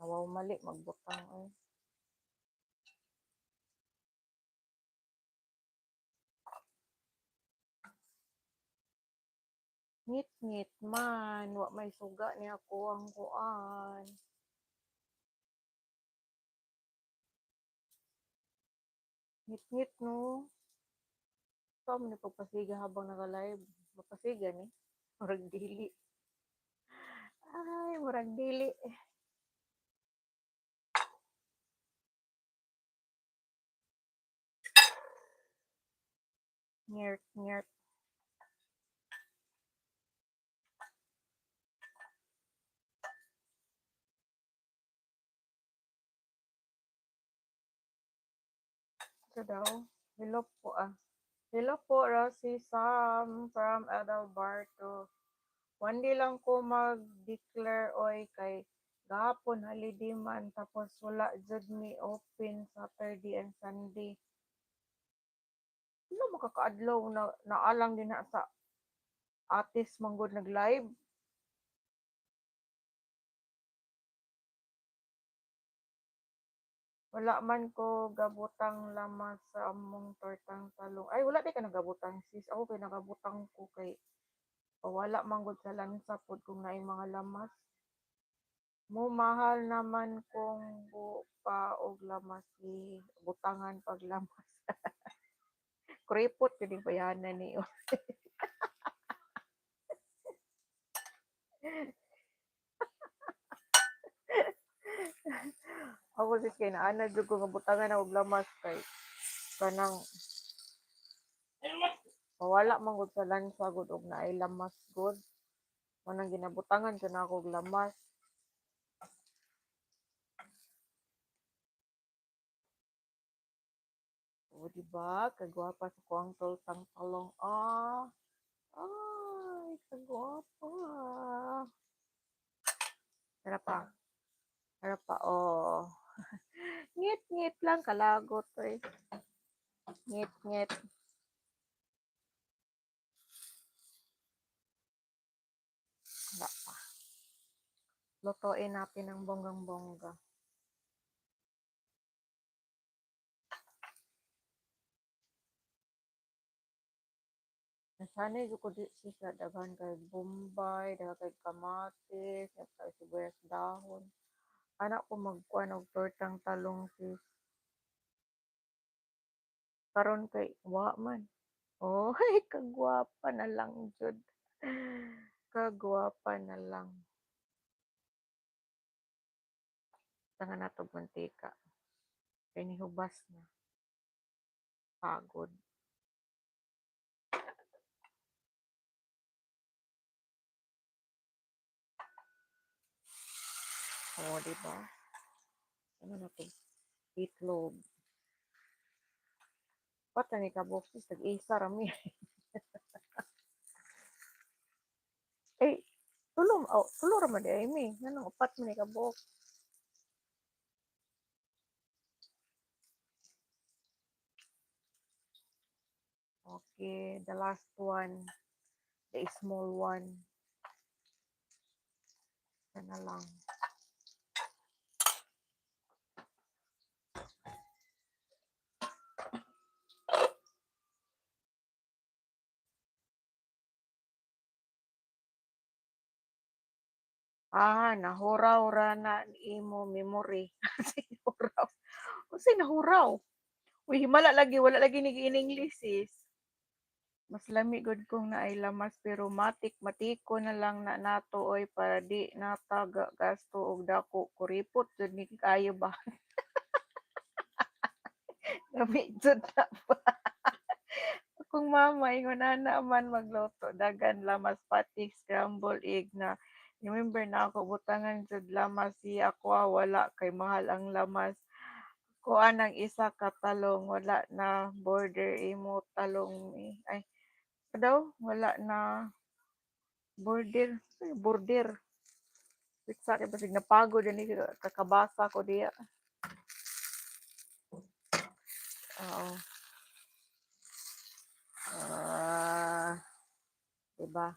Nawaw mali, magbutang eh. Ngit-ngit man, wa may suga ni ako ang kuan. Ngit-ngit no. So, mo ni pagpasiga habang naka-live. Mapasiga ni. Murag dili. Ay, murag dili. Ngert, ngert. Ito daw. Hello po ah. Hello po, Rosie Sam from Adalberto. One day lang ko mag-declare oy kay gahapon holiday man tapos wala jud mi open Saturday and Sunday. Ano makakaadlaw na naalang din na sa atis manggod nag-live? Wala man ko gabutang lamas sa among tortang talong. Ay, wala di ka nagabutang sis. Ako kay nagabutang ko kay wala manggod sa lansa pod kung naay mga lamas. Mo mahal naman kung pa og lamas ni butangan pag lamas. Kuripot kini bayanan niyo. Ako sis kay naana jud ko nga butangan og lamas kay kanang wala man gud sa lansa gud og naay lamas gud. Manang ginabutangan sa na og lamas. O diba? Kagwapa sa kuang toltang talong. Ah, ay, kagwapa. Harap pa. Harap pa. Oh. Ngit-ngit lang kalagot eh. Ngit-ngit. Wala pa. Lutuin natin ng bonggang-bongga. Nasanay ko di siya daghan kay bombay, daghan kay kamatis, kay sibuyas dahon. Anak ko magkuan og tortang talong sis. Karon kay wa man. Oh, kagwapa na lang jud. Kagwapa na lang. Tanga na to mantika. Kay nihubas na. Pagod. Oh, di ba? Ano na to? Itlog. Pata ni kabukis, tag-isa rami. Eh, tulo raman di ay mi. Nanong upat mo ni kabuk. Okay, the last one. The small one. Yan na lang. Ah, nahuraw ra na imo memory. Nahuraw. Kasi nahuraw. Uy, himala lagi, wala lagi ni in-English sis. Mas lami gud kong naay lamas pero matiko na lang na nato oy para di nataga gasto og dako kuripot jud ni kayo ba. Lami jud na ba. Kung mama ingon ana man magluto dagan lamas patik scramble egg na remember na ako butangan jud lamas si ako wala kay mahal ang lamas. Kuan ang isa ka talong wala na border imo talong ay daw wala na border border sa kay basig napagod ani kakabasa ko diya. Oo. Ah, diba?